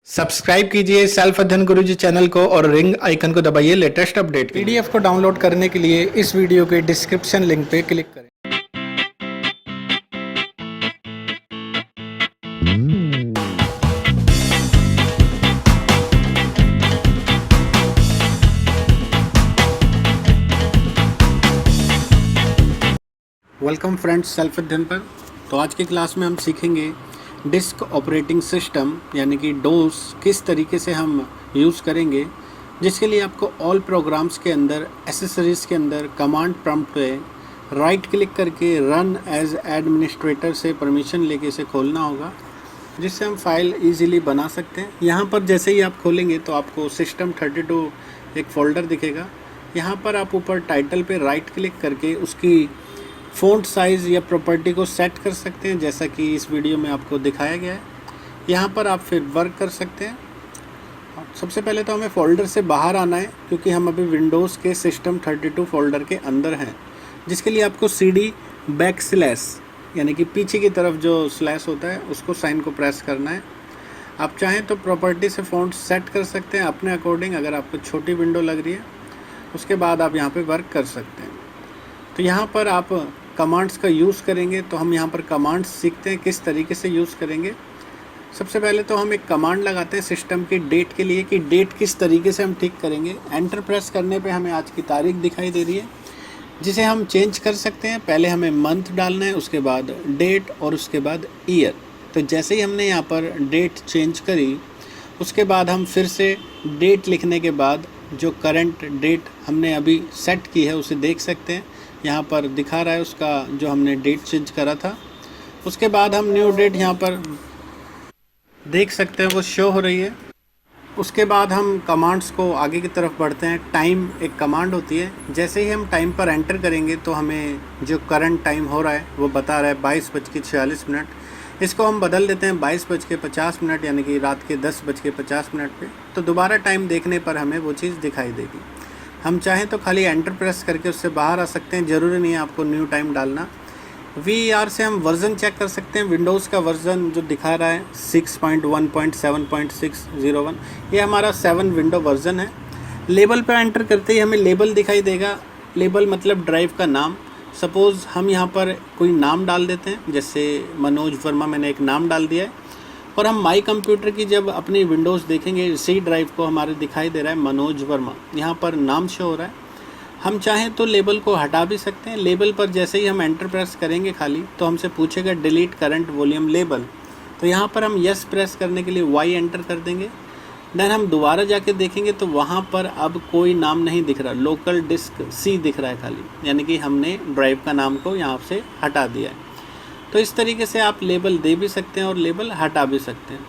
Subscribe कीजिए self अध्ययन गुरुजी channel को और रिंग आइकन को दबाइए लेटेस्ट अपडेट पीडीएफ को डाउनलोड करने के लिए इस वीडियो के डिस्क्रिप्शन लिंक पे क्लिक करें। वेलकम फ्रेंड्स सेल्फ अध्ययन पर। तो आज की क्लास में हम सीखेंगे डिस्क ऑपरेटिंग सिस्टम यानी कि डोस किस तरीके से हम यूज़ करेंगे, जिसके लिए आपको ऑल प्रोग्राम्स के अंदर एसेसरीज़ के अंदर कमांड प्रॉम्प्ट पे राइट क्लिक करके रन एज एडमिनिस्ट्रेटर से परमिशन लेके इसे खोलना होगा, जिससे हम फाइल इजीली बना सकते हैं। यहाँ पर जैसे ही आप खोलेंगे तो आपको सिस्टम 32 एक फ़ोल्डर दिखेगा। यहाँ पर आप ऊपर टाइटल पे राइट क्लिक करके उसकी फ़ॉन्ट साइज़ या प्रॉपर्टी को सेट कर सकते हैं, जैसा कि इस वीडियो में आपको दिखाया गया है। यहाँ पर आप फिर वर्क कर सकते हैं। सबसे पहले तो हमें फ़ोल्डर से बाहर आना है, क्योंकि हम अभी विंडोज़ के सिस्टम 32 फ़ोल्डर के अंदर हैं, जिसके लिए आपको CD / यानी कि पीछे की तरफ जो स्लैश होता है उसको साइन को प्रेस करना है। आप चाहें तो प्रॉपर्टी से फ़ॉन्ट सेट कर सकते हैं अपने अकॉर्डिंग, अगर आपको छोटी विंडो लग रही है। उसके बाद आप यहाँ पर वर्क कर सकते हैं। तो यहाँ पर आप कमांड्स का यूज़ करेंगे, तो हम यहाँ पर कमांड्स सीखते हैं किस तरीके से यूज़ करेंगे। सबसे पहले तो हम एक कमांड लगाते हैं सिस्टम की डेट के लिए कि डेट किस तरीके से हम ठीक करेंगे। एंटर प्रेस करने पे हमें आज की तारीख दिखाई दे रही है, जिसे हम चेंज कर सकते हैं। पहले हमें मंथ डालना है, उसके बाद डेट और उसके बाद ईयर। तो जैसे ही हमने यहाँ पर डेट चेंज करी, उसके बाद हम फिर से डेट लिखने के बाद जो करंट डेट हमने अभी सेट की है उसे देख सकते हैं। यहाँ पर दिखा रहा है उसका जो हमने डेट चेंज करा था। उसके बाद हम न्यू डेट यहाँ पर देख सकते हैं, वो शो हो रही है। उसके बाद हम कमांड्स को आगे की तरफ बढ़ते हैं। टाइम एक कमांड होती है, जैसे ही हम टाइम पर एंटर करेंगे तो हमें जो करंट टाइम हो रहा है वो बता रहा है 22:46। इसको हम बदल देते हैं 22:50, यानी कि रात के 10:50 पे। तो दोबारा टाइम देखने पर हमें वो चीज़ दिखाई देगी। हम चाहें तो खाली एंटर प्रेस करके उससे बाहर आ सकते हैं, ज़रूरी नहीं है आपको न्यू टाइम डालना। VAR से हम वर्ज़न चेक कर सकते हैं। विंडोज़ का वर्ज़न जो दिखा रहा है 6.1.7.601, ये हमारा 7 विंडो वर्ज़न है। लेबल पर एंटर करते ही हमें लेबल दिखाई देगा। लेबल मतलब ड्राइव का नाम। सपोज़ हम यहाँ पर कोई नाम डाल देते हैं, जैसे मनोज वर्मा मैंने एक नाम डाल दिया है। और हम माई कंप्यूटर की जब अपनी विंडोज़ देखेंगे, इसी ड्राइव को हमारे दिखाई दे रहा है मनोज वर्मा, यहाँ पर नाम शो हो रहा है। हम चाहें तो लेबल को हटा भी सकते हैं। लेबल पर जैसे ही हम एंटर प्रेस करेंगे खाली, तो हमसे पूछेगा डिलीट करंट वॉल्यूम लेबल। तो यहाँ पर हम यस प्रेस करने के लिए Y एंटर कर देंगे। देन हम दोबारा जाके देखेंगे तो वहाँ पर अब कोई नाम नहीं दिख रहा, लोकल डिस्क C दिख रहा है खाली, यानी कि हमने ड्राइव का नाम को यहाँ से हटा दिया है। तो इस तरीके से आप लेबल दे भी सकते हैं और लेबल हटा भी सकते हैं।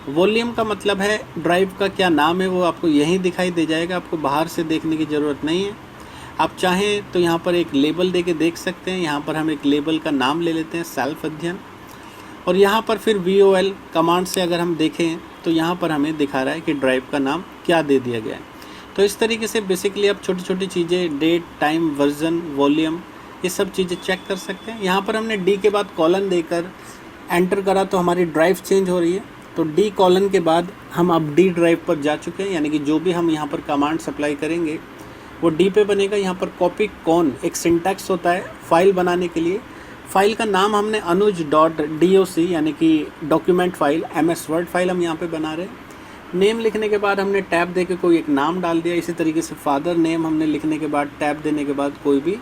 वॉल्यूम का मतलब है ड्राइव का क्या नाम है, वो आपको यहीं दिखाई दे जाएगा, आपको बाहर से देखने की ज़रूरत नहीं है। आप चाहें तो यहाँ पर एक लेबल दे के देख सकते हैं। यहाँ पर हम एक लेबल का नाम ले लेते हैं, सेल्फ अध्ययन। और यहाँ पर फिर VOL कमांड से अगर हम देखें तो यहाँ पर हमें दिखा रहा है कि ड्राइव का नाम क्या दे दिया गया है। तो इस तरीके से बेसिकली आप छोटी छोटी चीज़ें डेट, टाइम, वर्जन, वॉल्यूम, ये सब चीज़ें चेक कर सकते हैं। यहाँ पर हमने D के बाद कॉलन देकर एंटर करा तो हमारी ड्राइव चेंज हो रही है। तो D कॉलन के बाद हम अब D ड्राइव पर जा चुके हैं, यानी कि जो भी हम यहाँ पर कमांड सप्लाई करेंगे वो D पे बनेगा। यहाँ पर कॉपी कॉन एक सिंटैक्स होता है फाइल बनाने के लिए। फाइल का नाम हमने anuj.doc यानी कि document file, MS word file हम यहाँ पे बना रहे हैं। नेम लिखने के बाद हमने टैब दे के कोई एक नाम डाल दिया। इसी तरीके से फादर नेम हमने लिखने के बाद टैब देने के बाद कोई भी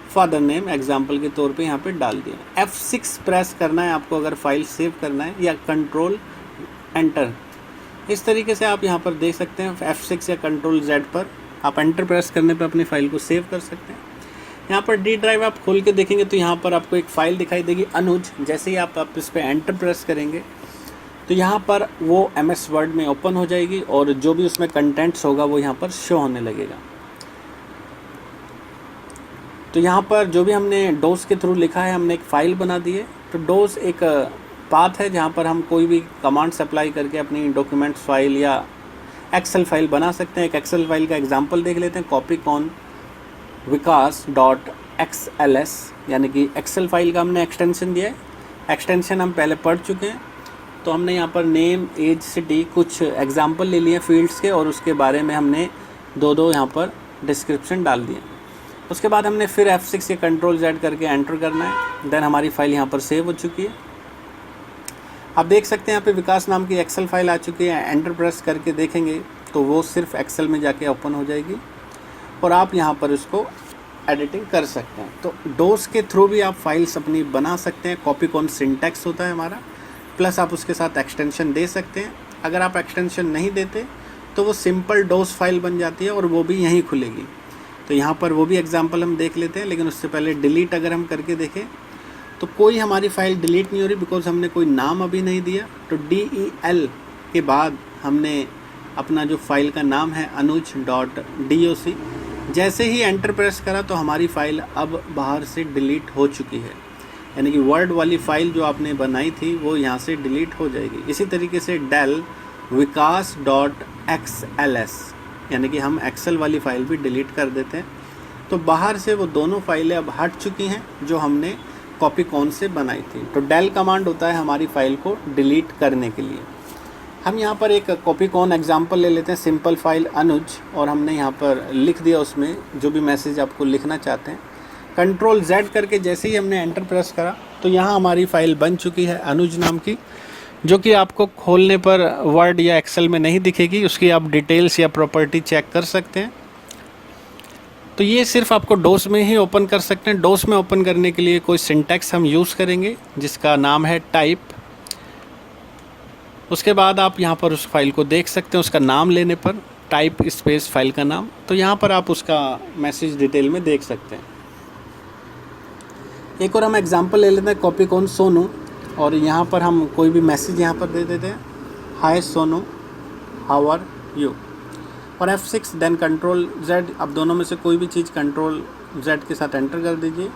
फादर नेम एग्जाम्पल के तौर पे यहाँ पे डाल दिया। F6 प्रेस करना है आपको अगर फाइल सेव करना है, या कंट्रोल एंटर। इस तरीके से आप यहाँ पर देख सकते हैं F6 या कंट्रोल Z पर आप एंटर प्रेस करने पर अपनी फ़ाइल को सेव कर सकते हैं। यहाँ पर D ड्राइव आप खोल के देखेंगे तो यहाँ पर आपको एक फ़ाइल दिखाई देगी अनुज। जैसे ही आप इस पर एंटर प्रेस करेंगे तो यहाँ पर वो MS वर्ड में ओपन हो जाएगी और जो भी उसमें कंटेंट्स होगा वो यहाँ पर शो होने लगेगा। तो यहाँ पर जो भी हमने डोस के थ्रू लिखा है, हमने एक फ़ाइल बना दी है। तो डोस एक पाथ है जहाँ पर हम कोई भी कमांड अप्लाई करके अपनी डॉक्यूमेंट्स फाइल या एक्सेल फाइल बना सकते हैं। एक एक्सेल फाइल का एग्जांपल देख लेते हैं। कॉपी कॉन विकास.xls, यानी कि एक्सेल फाइल का हमने एक्सटेंशन दिया है। एक्सटेंशन हम पहले पढ़ चुके हैं। तो हमने यहाँ पर नेम, एज, सिटी कुछ एग्जाम्पल ले लिए फील्ड्स के और उसके बारे में हमने दो यहाँ पर डिस्क्रिप्शन डाल दिए। उसके बाद हमने फिर F6 या Ctrl+Z करके एंटर करना है। देन हमारी फ़ाइल यहाँ पर सेव हो चुकी है। आप देख सकते हैं यहाँ पे विकास नाम की एक्सेल फाइल आ चुकी है। एंटर प्रेस करके देखेंगे तो वो सिर्फ एक्सेल में जाके ओपन हो जाएगी और आप यहाँ पर उसको एडिटिंग कर सकते हैं। तो डोस के थ्रू भी आप फाइल्स अपनी बना सकते हैं। कॉपी कॉन सिंटैक्स होता है हमारा, प्लस आप उसके साथ एक्सटेंशन दे सकते हैं। अगर आप एक्सटेंशन नहीं देते तो वो सिंपल डोस फाइल बन जाती है और वो भी यहीं खुलेगी। तो यहाँ पर वो भी एग्जांपल हम देख लेते हैं, लेकिन उससे पहले डिलीट अगर हम करके देखें तो कोई हमारी फ़ाइल डिलीट नहीं हो रही, बिकॉज हमने कोई नाम अभी नहीं दिया। तो DEL के बाद हमने अपना जो फाइल का नाम है anuj.doc, जैसे ही एंटर प्रेस करा तो हमारी फ़ाइल अब बाहर से डिलीट हो चुकी है। यानी कि वर्ड वाली फ़ाइल जो आपने बनाई थी वो यहाँ से डिलीट हो जाएगी। इसी तरीके से del vikas.xls, यानी कि हम एक्सेल वाली फ़ाइल भी डिलीट कर देते हैं। तो बाहर से वो दोनों फाइलें अब हट चुकी हैं जो हमने कॉपी कॉन से बनाई थी। तो del कमांड होता है हमारी फ़ाइल को डिलीट करने के लिए। हम यहाँ पर एक कॉपी कॉन एग्जांपल ले लेते हैं, सिंपल फाइल अनुज, और हमने यहाँ पर लिख दिया उसमें जो भी मैसेज आपको लिखना चाहते हैं। Ctrl+Z करके जैसे ही हमने एंटर प्रेस करा तो यहाँ हमारी फ़ाइल बन चुकी है अनुज नाम की, जो कि आपको खोलने पर वर्ड या एक्सेल में नहीं दिखेगी। उसकी आप डिटेल्स या प्रॉपर्टी चेक कर सकते हैं। तो ये सिर्फ आपको डोस में ही ओपन कर सकते हैं। डोस में ओपन करने के लिए कोई सिंटैक्स हम यूज़ करेंगे जिसका नाम है टाइप। उसके बाद आप यहाँ पर उस फाइल को देख सकते हैं, उसका नाम लेने पर टाइप स्पेस फाइल का नाम। तो यहाँ पर आप उसका मैसेज डिटेल में देख सकते हैं। एक और हम एग्जांपल ले लेते हैं कॉपी कॉन सोनू, और यहाँ पर हम कोई भी मैसेज यहाँ पर दे देते हैं, हाय सोनू हाउ आर यू, और F6 देन Ctrl+Z। अब दोनों में से कोई भी चीज़ Ctrl+Z के साथ एंटर कर दीजिए।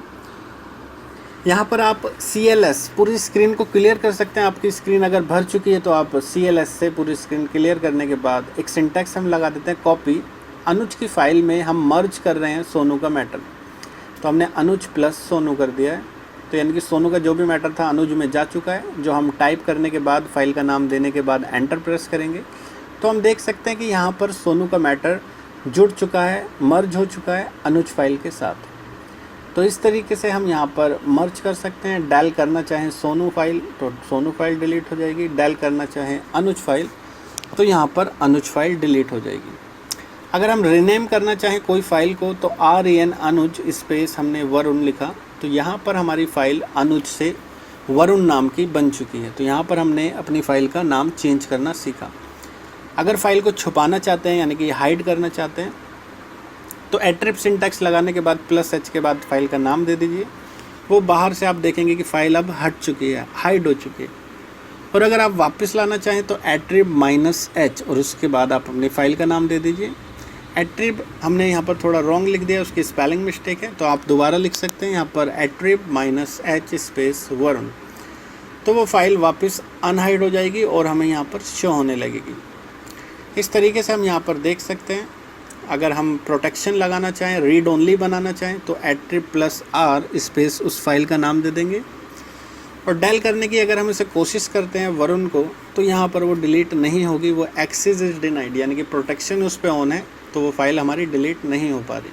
यहाँ पर आप CLS पूरी स्क्रीन को क्लियर कर सकते हैं। आपकी स्क्रीन अगर भर चुकी है तो आप CLS से पूरी स्क्रीन क्लियर करने के बाद एक सिंटैक्स हम लगा देते हैं, कॉपी अनुज की फ़ाइल में हम मर्ज कर रहे हैं सोनू का मैटर। तो हमने अनुज प्लस सोनू कर दिया है। तो यानी कि सोनू का जो भी मैटर था अनुज में जा चुका है। जो हम टाइप करने के बाद फाइल का नाम देने के बाद एंटर प्रेस करेंगे तो हम देख सकते हैं कि यहाँ पर सोनू का मैटर जुड़ चुका है, मर्ज हो चुका है अनुज फाइल के साथ। तो इस तरीके से हम यहाँ पर मर्ज कर सकते हैं। डायल करना चाहें सोनू फाइल तो सोनू फाइल डिलीट हो जाएगी, डायल करना चाहें अनुज फाइल तो यहाँ पर अनुज फाइल डिलीट हो जाएगी। अगर हम रीनेम करना चाहें कोई फ़ाइल को तो REN अनुज स्पेस हमने वरुण लिखा, तो यहाँ पर हमारी फ़ाइल अनुज से वरुण नाम की बन चुकी है। तो यहाँ पर हमने अपनी फ़ाइल का नाम चेंज करना सीखा। अगर फ़ाइल को छुपाना चाहते हैं यानी कि हाइड करना चाहते हैं तो एट्रिप सिंटैक्स लगाने के बाद +H के बाद फ़ाइल का नाम दे दीजिए। वो बाहर से आप देखेंगे कि फ़ाइल अब हट चुकी है, हाइड हो चुकी है। और अगर आप वापस लाना चाहें तो एट्रिप -H और उसके बाद आप अपनी फ़ाइल का नाम दे दीजिए। एट्रिप हमने यहाँ पर थोड़ा रॉन्ग लिख दिया, उसकी स्पेलिंग मिस्टेक है, तो आप दोबारा लिख सकते हैं यहाँ पर एट्रिप -H स्पेस वरुण। तो वो फ़ाइल वापस अनहाइड हो जाएगी और हमें यहाँ पर शो होने लगेगी। इस तरीके से हम यहाँ पर देख सकते हैं। अगर हम प्रोटेक्शन लगाना चाहें, रीड ओनली बनाना चाहें तो एट्रिप +R स्पेस उस फाइल का नाम दे देंगे। और डायल करने की अगर हम इसे कोशिश करते हैं वरुण को तो यहाँ पर वो डिलीट नहीं होगी, वो एक्सेस इज़ डिनाइड, यानी कि प्रोटेक्शन उस पर ऑन है तो वो फाइल हमारी डिलीट नहीं हो पा रही।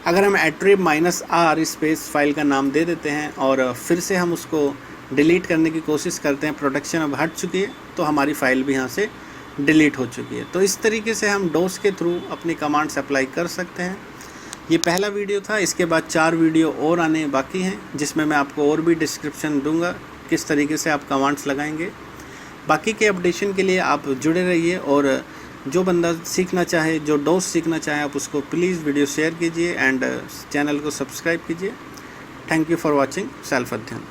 अगर हम एट्रिप -R स्पेस फाइल का नाम दे देते हैं और फिर से हम उसको डिलीट करने की कोशिश करते हैं, प्रोटेक्शन अब हट चुकी है तो हमारी फ़ाइल भी यहाँ से डिलीट हो चुकी है। तो इस तरीके से हम डोस के थ्रू अपनी कमांड्स अप्लाई कर सकते हैं। ये पहला वीडियो था, इसके बाद 4 वीडियो और आने बाकी हैं जिसमें मैं आपको और भी डिस्क्रिप्शन दूंगा किस तरीके से आप कमांड्स लगाएंगे। बाकी के अपडेशन के लिए आप जुड़े रहिए और जो बंदा सीखना चाहे, जो डोस सीखना चाहे, आप उसको प्लीज़ वीडियो शेयर कीजिए एंड चैनल को सब्सक्राइब कीजिए। Thank you for watching self अध्ययन।